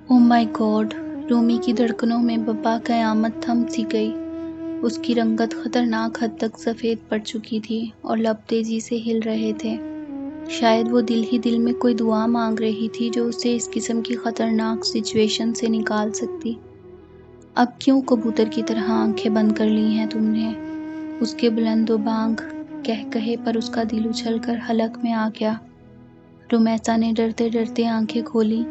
Oh my God! रोमी की धड़कनों में बब्बा क़यामत थम सी गई। उसकी रंगत खतरनाक हद तक सफ़ेद पड़ चुकी थी और लब तेजी से हिल रहे थे। शायद वो दिल ही दिल में कोई दुआ मांग रही थी जो उसे इस किस्म की खतरनाक सिचुएशन से निकाल सकती। अब क्यों कबूतर की तरह आंखें बंद कर ली हैं तुमने? उसके बुलंद बांग कह कहे पर उसका दिल उछल कर हलक में आ गया। रुमैसा ने डरते डरते आंखें खोली।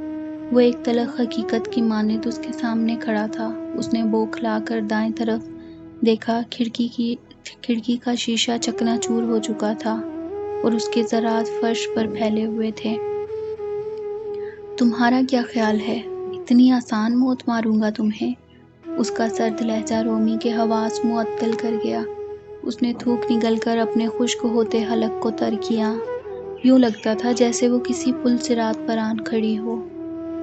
वो एक तलख हकीकत की मानित उसके सामने खड़ा था। उसने बौखला कर दाएं तरफ देखा। खिड़की का शीशा चकनाचूर हो चुका था और उसके ज़रात फर्श पर फैले हुए थे। तुम्हारा क्या ख्याल है? इतनी आसान मौत मारूंगा तुम्हें? उसका सर्द लहजा रोमी के हवास मुअत्तल कर गया। उसने थूक निगलकर अपने खुश्क होते हलक को तर किया। यूं लगता था जैसे वो किसी पुल सिरात पर आन खड़ी हो,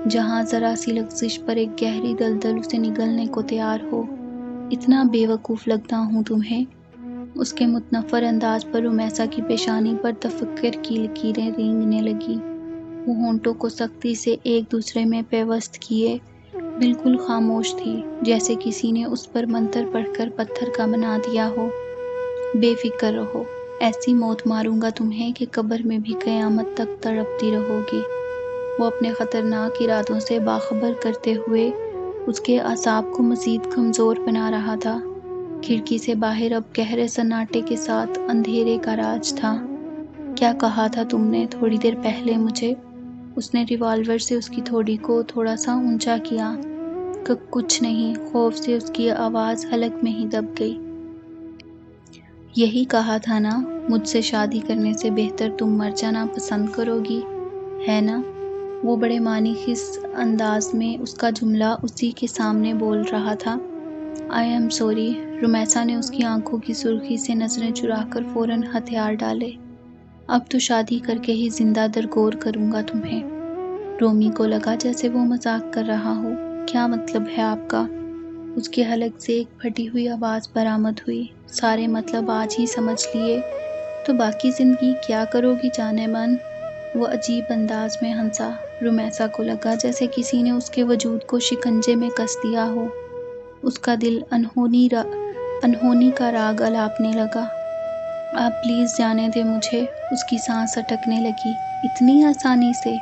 जहां जरा सी लग़ज़िश पर एक गहरी दलदल उसे निगलने को तैयार हो। इतना बेवकूफ़ लगता हूँ तुम्हें? उसके मुतनफ़्फ़र अंदाज पर रुमैसा की पेशानी पर तफक्कुर की लकीरें रेंगने लगी। वो होंठों को सख्ती से एक दूसरे में पेवस्त किए बिल्कुल खामोश थी, जैसे किसी ने उस पर मंतर पढ़कर पत्थर का बना दिया हो। बेफिक्र रहो, ऐसी मौत मारूंगा तुम्हें कि कब्र में भी क़यामत तक तड़पती रहोगी। वो अपने खतरनाक इरादों से बाखबर करते हुए उसके असाब को मज़ीद कमज़ोर बना रहा था। खिड़की से बाहर अब गहरे सन्नाटे के साथ अंधेरे का राज था। क्या कहा था तुमने थोड़ी देर पहले मुझे? उसने रिवॉल्वर से उसकी थोड़ी को थोड़ा सा ऊंचा किया। कुछ नहीं। खौफ से उसकी आवाज़ हलक में ही दब गई। यही कहा था ना, मुझसे शादी करने से बेहतर तुम मर जाना पसंद करोगी, है ना? वो बड़े मानीखिस अंदाज में उसका जुमला उसी के सामने बोल रहा था। I am sorry. रुमैसा ने उसकी आंखों की सुर्खी से नजरें चुराकर फौरन हथियार डाले। अब तो शादी करके ही जिंदा दरगोर करूंगा तुम्हें। रोमी को लगा जैसे वो मजाक कर रहा हो। क्या मतलब है आपका? उसके हलक से एक फटी हुई आवाज बरामद हुई। सारे मतलब आज ही समझ लिए तो बाकी जिंदगी क्या करोगी जाने मन? वो अजीब अंदाज में हंसा। रुमैसा को लगा जैसे किसी ने उसके वजूद को शिकंजे में कस दिया हो। उसका दिल अनहोनी का राग अलापने लगा। आप प्लीज जाने दे मुझे। उसकी सांस अटकने लगी। इतनी आसानी से?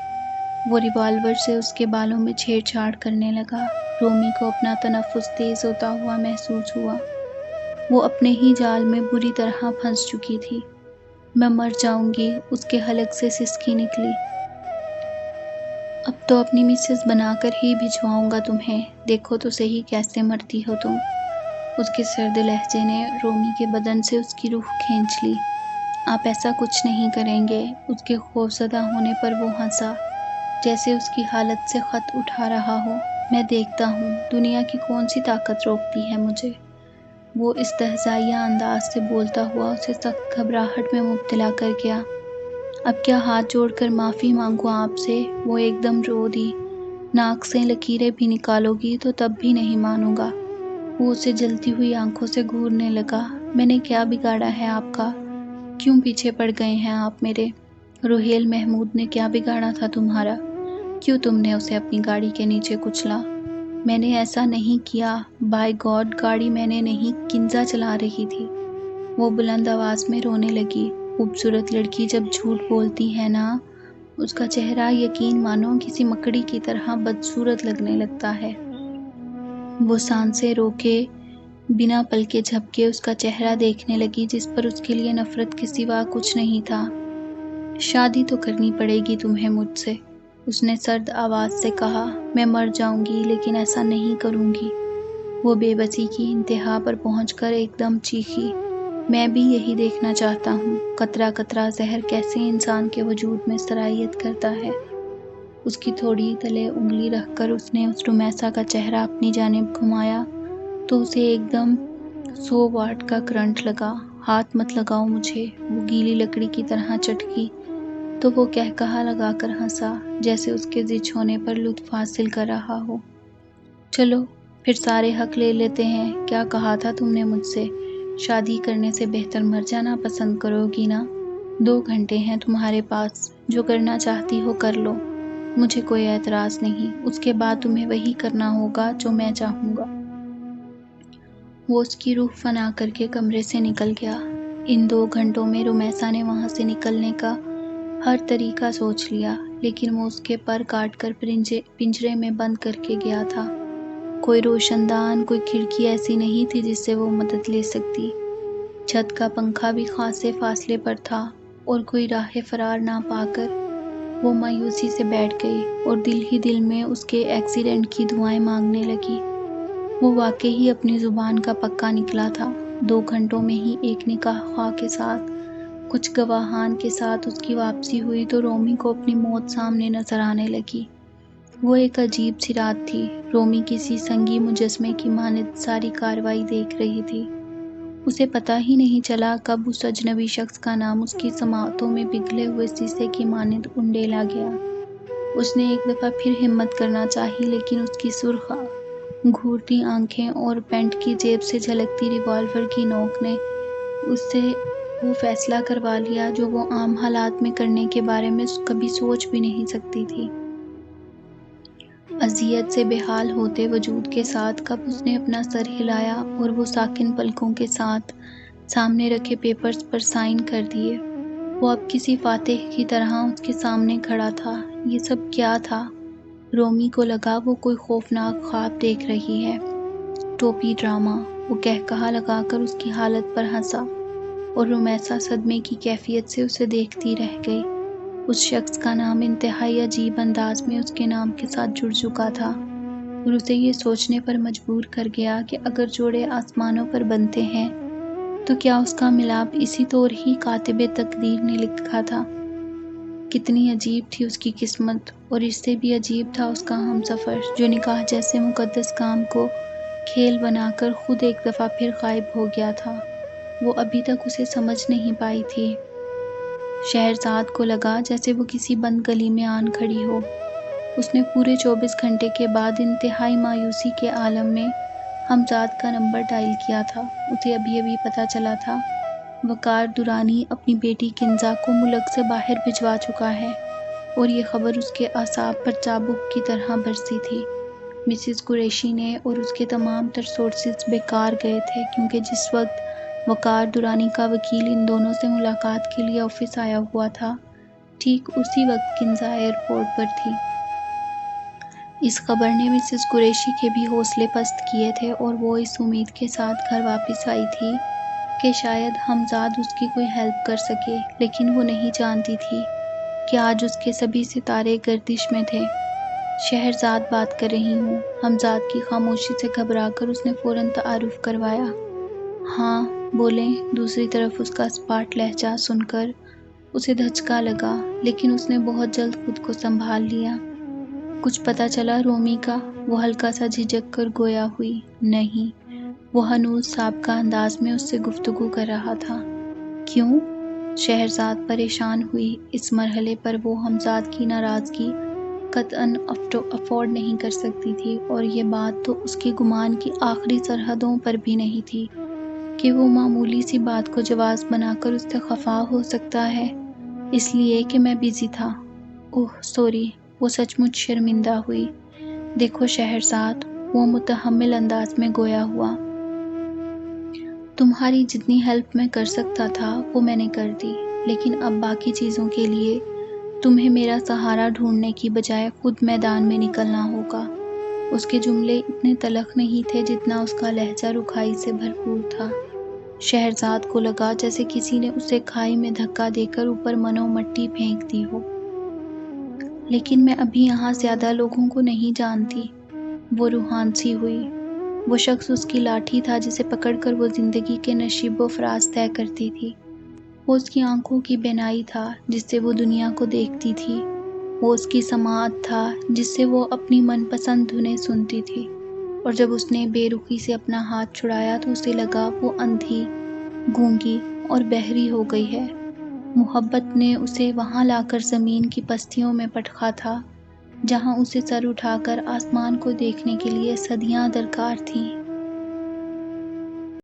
वो रिवॉल्वर से उसके बालों में छेड़छाड़ करने लगा। रोमी को अपना तनफ्फुस तेज होता हुआ महसूस हुआ। वो अपने ही जाल में बुरी तरह फंस चुकी थी। मैं मर जाऊंगी। उसके हलक से सिसकी निकली। अब तो अपनी मिसेस बनाकर ही भिजवाऊंगा तुम्हें। देखो तो सही कैसे मरती हो तुम। उसके सर्द लहजे ने रोमी के बदन से उसकी रूह खींच ली। आप ऐसा कुछ नहीं करेंगे। उसके खौफजदा होने पर वो हंसा, जैसे उसकी हालत से खत उठा रहा हो। मैं देखता हूँ दुनिया की कौन सी ताकत रोकती है मुझे। वो इस्तहज़ाइया अंदाज से बोलता हुआ उसे सख्त घबराहट में मुब्तला कर गया। अब क्या हाथ जोड़कर माफ़ी मांगूं आपसे? वो एकदम रो दी। नाक से लकीरें भी निकालोगी तो तब भी नहीं मानूंगा। वो उसे जलती हुई आंखों से घूरने लगा। मैंने क्या बिगाड़ा है आपका? क्यों पीछे पड़ गए हैं आप मेरे? रुहेल महमूद ने क्या बिगाड़ा था तुम्हारा? क्यों तुमने उसे अपनी गाड़ी के नीचे कुचला? मैंने ऐसा नहीं किया। बाय गॉड, गाड़ी मैंने नहीं, किंजा चला रही थी। वो बुलंद आवाज में रोने लगी। खूबसूरत लड़की जब झूठ बोलती है ना, उसका चेहरा यकीन मानो किसी मकड़ी की तरह बदसूरत लगने लगता है। वो सांसें रोके बिना पलके झपके उसका चेहरा देखने लगी, जिस पर उसके लिए नफरत के सिवा कुछ नहीं था। शादी तो करनी पड़ेगी तुम्हें मुझसे, उसने सर्द आवाज से कहा। मैं मर जाऊंगी लेकिन ऐसा नहीं करूंगी। वो बेबसी की इंतहा पर पहुंचकर एकदम चीखी। मैं भी यही देखना चाहता हूँ, कतरा कतरा जहर कैसे इंसान के वजूद में सरायत करता है। उसकी थोड़ी तले उंगली रखकर उसने उस रुमैसा का चेहरा अपनी जानिब घुमाया तो उसे एकदम 100 वाट का करंट लगा। हाथ मत लगाओ मुझे। वो गीली लकड़ी की तरह चटकी तो वो कहकहा लगाकर हंसा, जैसे उसके जिच होने पर लुत्फ हासिल कर रहा हो। चलो फिर सारे हक ले लेते हैं। क्या कहा था तुमने मुझसे? शादी करने से बेहतर मर जाना पसंद करोगी ना? 2 घंटे हैं तुम्हारे पास, जो करना चाहती हो कर लो। مجھے کوئی اعتراض نہیں، اس کے بعد تمہیں وہی کرنا ہوگا جو میں چاہوں گا۔ وہ اس کی روح فنا کر کے کمرے سے نکل گیا۔ ان 2 گھنٹوں میں رومیسا نے وہاں سے نکلنے کا ہر طریقہ سوچ لیا، لیکن وہ اس کے پر کاٹ کر پنجرے میں بند کر کے گیا تھا۔ کوئی روشن دان، کوئی کھڑکی ایسی نہیں تھی جس سے وہ مدد لے سکتی۔ چھت کا پنکھا بھی خاصے فاصلے پر تھا اور کوئی راہ فرار نہ پا کر وہ مایوسی سے بیٹھ گئی اور دل ہی دل میں اس کے ایکسیڈنٹ کی دعائیں مانگنے لگی۔ وہ واقعی اپنی زبان کا پکا نکلا تھا۔ 2 گھنٹوں میں ہی ایک نکاح خواہ کے ساتھ کچھ گواہان کے ساتھ اس کی واپسی ہوئی تو رومی کو اپنی موت سامنے نظر آنے لگی۔ وہ ایک عجیب سی رات تھی۔ رومی کسی سنگی مجسمے کی مانند ساری کارروائی دیکھ رہی تھی۔ اسے پتہ ہی نہیں چلا کب اس اجنبی شخص کا نام اس کی سماعتوں میں پگھلے ہوئے شیشے کی مانند انڈیلا گیا۔ اس نے ایک دفعہ پھر ہمت کرنا چاہی، لیکن اس کی سرخ گھورتی آنکھیں اور پینٹ کی جیب سے جھلکتی ریوالور کی نوک نے اس سے وہ فیصلہ کروا لیا جو وہ عام حالات میں کرنے کے بارے میں کبھی سوچ بھی نہیں سکتی تھی۔ اذیت سے بے حال ہوتے وجود کے ساتھ کب اس نے اپنا سر ہلایا اور وہ ساکن پلکوں کے ساتھ سامنے رکھے پیپرز پر سائن کر دیے۔ وہ اب کسی فاتح کی طرح اس کے سامنے کھڑا تھا۔ یہ سب کیا تھا؟ رومی کو لگا وہ کوئی خوفناک خواب دیکھ رہی ہے۔ ٹوپی ڈرامہ۔ وہ قہقہا لگا کر اس کی حالت پر ہنسا اور رومیسا صدمے کی کیفیت سے اسے دیکھتی رہ گئی۔ اس شخص کا نام انتہائی عجیب انداز میں اس کے نام کے ساتھ جڑ چکا تھا اور اسے یہ سوچنے پر مجبور کر گیا کہ اگر جوڑے آسمانوں پر بنتے ہیں تو کیا اس کا ملاپ اسی طور ہی کاتب تقدیر نے لکھا تھا؟ کتنی عجیب تھی اس کی قسمت، اور اس سے بھی عجیب تھا اس کا ہمسفر جو نکاح جیسے مقدس کام کو کھیل بنا کر خود ایک دفعہ پھر غائب ہو گیا تھا۔ وہ ابھی تک اسے سمجھ نہیں پائی تھی۔ شہرزاد کو لگا جیسے وہ کسی بند گلی میں آن کھڑی ہو۔ اس نے پورے 24 گھنٹے کے بعد انتہائی مایوسی کے عالم میں ہمزاد کا نمبر ڈائل کیا تھا۔ اسے ابھی ابھی پتہ چلا تھا وقار درانی اپنی بیٹی کنزا کو ملک سے باہر بھجوا چکا ہے، اور یہ خبر اس کے اعصاب پر چابک کی طرح برسی تھی۔ مسز قریشی نے اور اس کے تمام تر سورسز بیکار گئے تھے، کیونکہ جس وقت وقار درانی کا وکیل ان دونوں سے ملاقات کے لیے آفس آیا ہوا تھا، ٹھیک اسی وقت کنزا ایئرپورٹ پر تھی۔ اس خبر نے مسز قریشی کے بھی حوصلے پست کیے تھے، اور وہ اس امید کے ساتھ گھر واپس آئی تھی کہ شاید ہمزاد اس کی کوئی ہیلپ کر سکے، لیکن وہ نہیں جانتی تھی کہ آج اس کے سبھی ستارے گردش میں تھے۔ شہرزاد بات کر رہی ہوں۔ ہمزاد کی خاموشی سے گھبرا کر اس نے فوراً تعارف کروایا۔ ہاں بولیں۔ دوسری طرف اس کا اسپاٹ لہجہ سن کر اسے دھچکا لگا، لیکن اس نے بہت جلد خود کو سنبھال لیا۔ کچھ پتہ چلا رومی کا؟ وہ ہلکا سا جھجک کر گویا ہوئی۔ نہیں۔ وہ ہنوز سابقہ انداز میں اس سے گفتگو کر رہا تھا۔ کیوں؟ شہرزاد پریشان ہوئی۔ اس مرحلے پر وہ ہمزاد کی ناراضگی قطعاً افورڈ نہیں کر سکتی تھی، اور یہ بات تو اس کے گمان کی آخری سرحدوں پر بھی نہیں تھی کہ وہ معمولی سی بات کو جواز بنا کر اس سے خفا ہو سکتا ہے، اس لیے کہ میں بزی تھا۔ اوہ سوری۔ وہ سچ مچ شرمندہ ہوئی۔ دیکھو شہرزاد، وہ متحمل انداز میں گویا ہوا، تمہاری جتنی ہیلپ میں کر سکتا تھا وہ میں نے کر دی، لیکن اب باقی چیزوں کے لیے تمہیں میرا سہارا ڈھونڈنے کی بجائے خود میدان میں نکلنا ہوگا۔ اس کے جملے اتنے تلخ نہیں تھے جتنا اس کا لہجہ رکھائی سے بھرپور تھا۔ شہرزاد کو لگا جیسے کسی نے اسے کھائی میں دھکا دے کر اوپر منو مٹی پھینک دی ہو۔ لیکن میں ابھی یہاں زیادہ لوگوں کو نہیں جانتی۔ وہ روحان سی ہوئی۔ وہ شخص اس کی لاٹھی تھا جسے پکڑ کر وہ زندگی کے نشیب و فراز طے کرتی تھی۔ وہ اس کی آنکھوں کی بینائی تھا جس سے وہ دنیا کو دیکھتی تھی۔ وہ اس کی سماعت تھا جس سے وہ اپنی من پسند دھنیں سنتی تھی، اور جب اس نے بے رخی سے اپنا ہاتھ چھڑایا تو اسے لگا وہ اندھی، گونگی اور بہری ہو گئی ہے۔ محبت نے اسے وہاں لا کر زمین کی پستیوں میں پٹخا تھا جہاں اسے سر اٹھا کر آسمان کو دیکھنے کے لیے صدیاں درکار تھیں۔